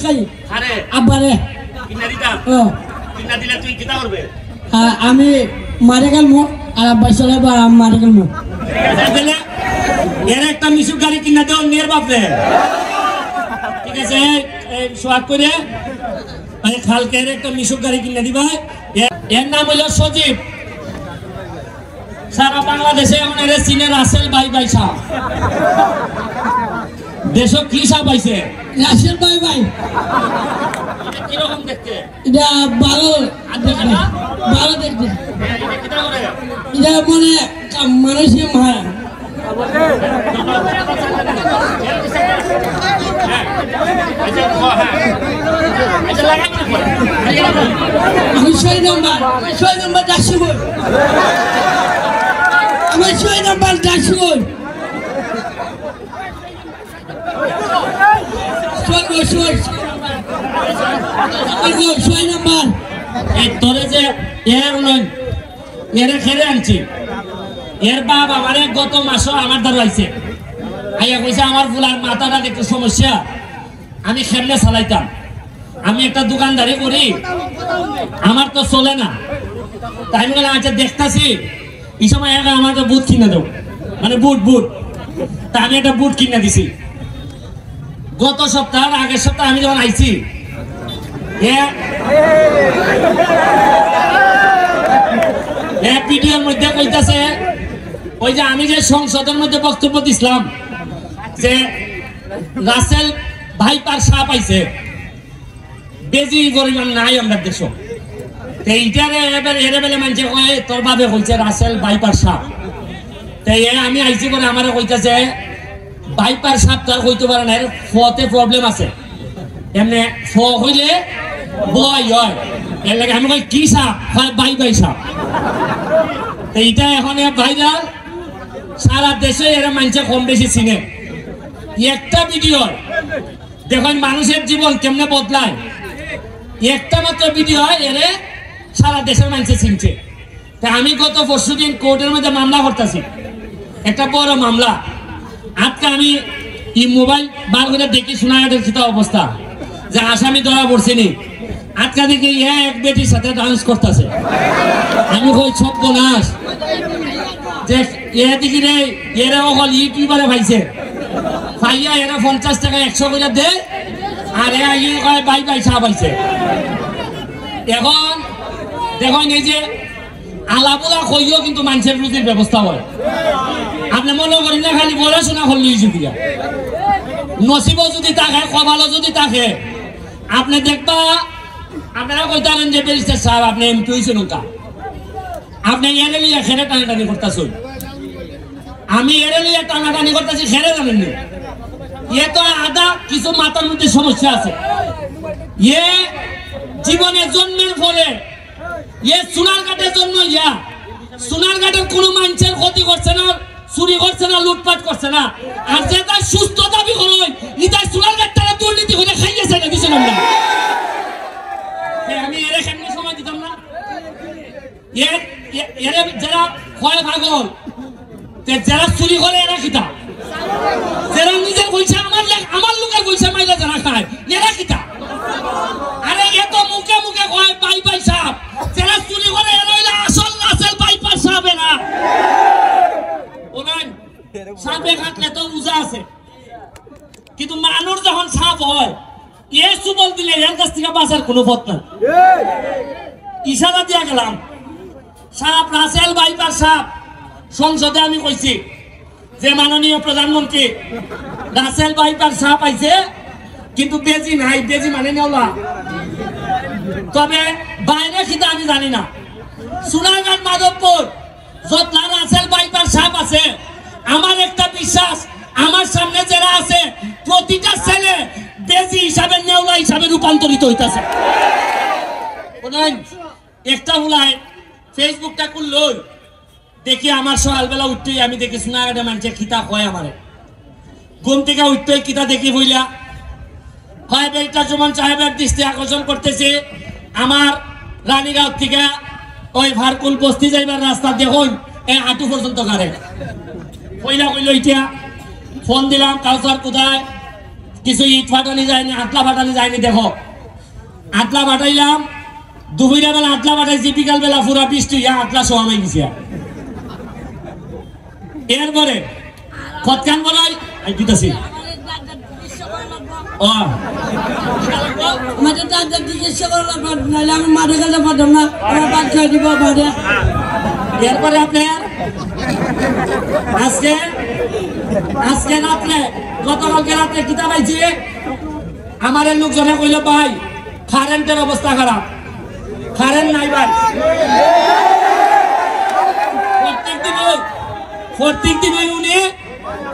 খাই আরে আব্বারে কিনা দিতাম ও কিনা দিলে তুই কিতা করবে আমি মারে গেলমু আর আব্বা চলে বা আমি মারে গেলমু তাহলে এর একটা মিশুক গাড়ি কিনা দেও নিয়ে বাপরে ঠিক আছে সোয়াগ করে খালকে একটা মিশুক গাড়ি কিনে দিবা এর নাম হইল সজীব সারা বাংলাদেশে এমন এর চীনের রাসেল ভাই ভাই সাহ দেশ কি সাহ পাইছে রাসেল ভাই ভাই কিরকম দেখতে এটা ভালো দেখতে ভালো দেখতে কিতা করে এটা মানে মানুষের মারা আমি 6 নম্বর ডাকছি বল আমি 6 নম্বর ডাকছি বল ছয় নম্বর এই তোরে যে এর নয় এরে খেলে আনছি এর বাপ আমার গত মাস আমার দ্বারা আইছে আইয়া কইছে আমার ফুলার মাথাটা একটু সমস্যা আমি খেমনে চালাইতাম আমি একটা দোকানদারি করি আমার তো চলে না তাই বলে আচ্ছা দেখতাছি এই সময় আমাকে বুট কিনে দেব মানে বুট তা আমি একটা বুট কিনে দিছি গত সপ্তাহ আগের সপ্তাহ আমি যখন আইছি ভিডিওর মধ্যে কইতাছে ওই যে আমি যে সংসদের মধ্যে বক্তব্য দিছিলাম যে রাসেল ভাইপার সাপ আইছে বেজি পরিমাণ নাই আমরা দেশ এইটারে এবার এরে বেলে মানছে কয় তোর বাবে কইছে রাসেল ভাইপার সাপ তাই আমি আইছি করে আমারে কইতাছে ভাইপার সাপ তো আর কইতে পারে না ফতে প্রবলেম আছে এমনি ফ হইলে বয় হয় এর লাগে আমি কই কি সাপ হয় ভাই সাপ এইটা এখন ভাইরাল সারা দেশে এরা মানছে কম বেশি চিনে একটা ভিডিও দেখুন মানুষের জীবন কেমনে বদলায় একটা মাত্র ভিডিও এরে সারা দেশের মানুষে চিনছে তা আমি গত পরশুদিন কোর্টের মধ্যে মামলা করতেছি একটা বড় মামলা আজকে আমি এই মোবাইল বার করে দেখি সোনাঘাটের খিতা অবস্থা যে আসামি ধরা পড়ছেনি আজকে দেখি এক বেটির সাথে ডান্স করতেছে আমি কই সব নাশ যে এ দেখি রে এরা অকল ইউটিউবারে পাইছে পাইয়া এরা 50 টাকা 100 করে দে আর ভাই সাহ পাইছে এখন দেখুন এই যে আলাপোলা কইও কিন্তু মানুষের রুজির ব্যবস্থা হয় আপনি মনে করেন না খালি পড়াশোনা করলে দিয়া নসিব যদি থাকে কপালও যদি থাকে আপনি দেখবা আপনারা কইতারেন যে ব্যারিস্টার সাহেব আপনি এমপি হইছেন নৌকা আপনি এরে লিয়া খেরে টানাটানি করতেছেন আমি এরে লিয়া টানাটানি করতেছি খেরে জানেননি এ তো আদা কিছু মাথার মধ্যে সমস্যা আছে এ জীবনে জন্মের পরে এ সোনারঘাটের জন্য সোনারঘাটের কোনো মানুষের ক্ষতি করছে না চুরি করছে না লুটপাট করছে না আর যেটা সুস্থ দাবি হলো এটা সোনারঘাটটারা দুর্নীতি করে খাইয়েছে না দিছেন আমরা আমি এর সামনে সময় দিতাম না এর যারা হয় পাগল যারা চুরি করে এরা কিতা যারা নিজের পয়সা আমার লোকের পয়সা মাইলে যারা খায় এরা কিতা আরে এত মুখে মুখে কয় ভাই সাহেব যারা চুরি করে এরা হইলে আসল রাসেল ভাইপার সাহেব এরা ওরান সাপে কাটলে তো উজা আছে কিন্তু মানুষ যখন সাপ হয় এ সুবল দিলে এর কাছ থেকে বাঁচার কোনো পথ না ইশারা দিয়া গেলাম সাপ রাসেল ভাইপার সাপ সংসদে আমি কইছি যে মাননীয় প্রধানমন্ত্রী রাসেল ভাইপার সাপ আইছে কিন্তু বেজি নাই বেজি মানে নেওয়া তবে বাইরে খিতা আমি জানি না সোনারঘাট মাধবপুর যতলা রাসেল ভাইপার সাপ আছে আমার একটা বিশ্বাস আমার সামনে যারা আছে প্রতিটা ছেলে বেজি হিসাবে নেওয়া হিসাবে রূপান্তরিত হইতাছে একটা হুলায় ফেসবুকটা খুললো দেখি আমার সকালবেলা উঠতেই আমি দেখি সোনারঘাটে মানুষের খিতা কয় আমারে ঘুম থেকে উঠতেই কিতা দেখি বইলা হয় বেটা সুমন সাহেবের দৃষ্টি আকর্ষণ করতেছে আমার রানীগাঁও থেকে ওই ভারকুল বস্তি যাইবার রাস্তা দেখুন এই আটু পর্যন্ত গাড়ে কইলা কইল ইটা ফোন দিলাম কাউসার কোথায় কিছু ইট ফাটানি যায়নি, আটলা ফাটানি যায়নি। দেখো আটলা ফাটাইলাম, দুপুরা বেলা আটলা ফাটাইছি, বিকাল বেলা পুরা বৃষ্টি আটলা সোয়ামাই গেছে। এরপরে কতখান বলাই দিতেছি আমাদের ডাক্তার চিকিৎসা করা লাগবে, নাহলে আমি মাঠে গেলে পাঠাম না, আমার বাচ্চা দিব মাঠে। এরপরে আপনার আজকে রাত্রে, গতকালকে রাত্রে কিতাব পাইছি, আমার লোকজনে কইল ভাই কারেন্টের অবস্থা খারাপ, কারেন্ট নাই ভাই। প্রত্যেক দিন উনি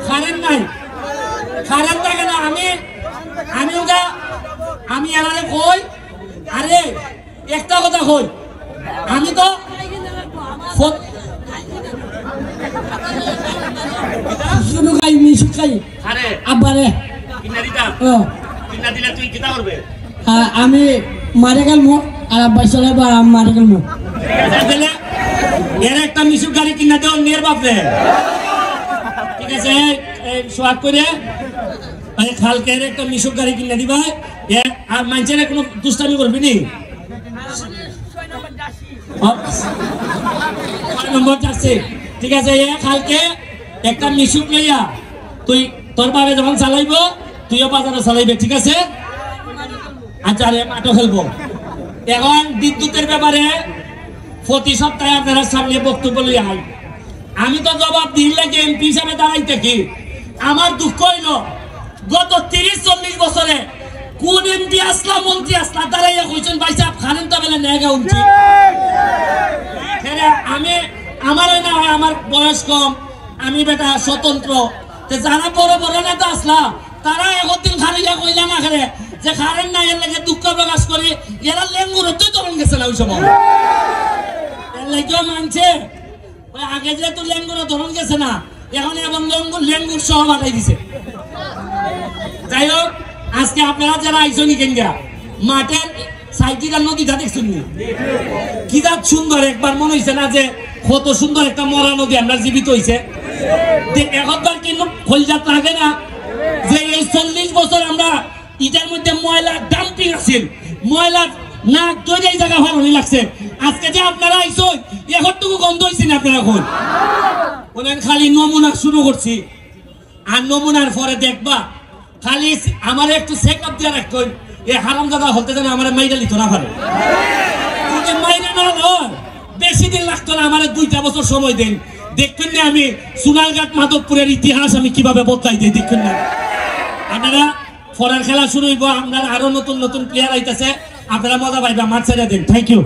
কারেন্ট নাই, কারেন্ট থাকে না। আমি এনারে কই, আরে একটা কথা কই, আমি তো শুধু খাই মিশু খাই আব্বারে। আমি মারে গেলবো আর আব্বা চলে আমি মারে গেলবো। এর একটা মিশুক গাড়ি কিনা দেও নিয়ে বাপরে, ঠিক আছে? সোয়াগ করে খালকে একটা মিশুক গাড়ি কিনে দিবা, আর মানুষের কোনো দুষ্টামি করবি নি। 6 নম্বর যাচ্ছে, ঠিক আছে? খালকে একটা মিশুক লইয়া তুই তোর বাবা যখন চালাইব তুইও বাজারে চালাইবে, ঠিক আছে? আচ্ছা রে মাঠও খেলবো। এখন বিদ্যুতের ব্যাপারে প্রতি সপ্তাহে আপনারা সামনে বক্তব্য লইয়া আই, আমি তো জবাব দিই লাগে এমপি হিসাবে দাঁড়াই থাকি। আমার দুঃখ হইল গত 30-40 বছরে কোন এমপি আসলা মন্ত্রী আসলা দাঁড়াইয়া কইছেন ভাই সাহেব কারেন্ট বেলা নেগা উঠছি। আমি আমার না হয় আমার বয়স কম, আমি বেটা স্বতন্ত্র, যারা বড় বড় নেতা আসলা তারা একদিন খারিয়া কইলা না খারে যে কারেন্ট নাই, এর লাগে দুঃখ প্রকাশ করি। এরা লেঙ্গুরতেই তরণ গেছে না ওই সময়, এর লাগেও মানছে। আগে যেহেতু লেঙ্গুর ধরন গেছে না, এখন এবং লেঙ্গুর সহ বাটাই দিছে। যাই হোক, আজকে আপনারা যারা আইসনি কেঙ্গা মাঠের সাইকিটা নদীটা দেখছেন কি যাত সুন্দর, একবার মনে হয়েছে না যে কত সুন্দর একটা মরা নদী আমরা জীবিত হয়েছে। একবার কিন্তু খোলজাত লাগে না যে এই 40 বছর আমরা ইটার মধ্যে ময়লা ডাম্পিং আছিল, ময়লা না তৈরি এই জায়গা ভালো লাগছে। আজকে যে আপনারা আইসো এখনটুকু গন্ধ হয়েছে না আপনারা এখন বলেন, খালি নমুনা শুরু করছি, আর নমুনার পরে দেখবা খালি আমার একটু চেক আপ দিয়ে রাখতো, এ হারাম দাদা হতে যেন আমার মাইরা লিত না পারে। মাইরা না হয় বেশি দিন লাগতো না, আমার 2টা বছর সময় দেন, দেখবেন না আমি সোনারঘাট মাধবপুরের ইতিহাস আমি কিভাবে বদলাই দিই, দেখবেন না আপনারা। ফরের খেলা শুরু হইব, আপনারা আরো নতুন নতুন প্লেয়ার আইতেছে, আপনারা মজা পাইবা, মাঠ ছেড়ে দেন। Thank you.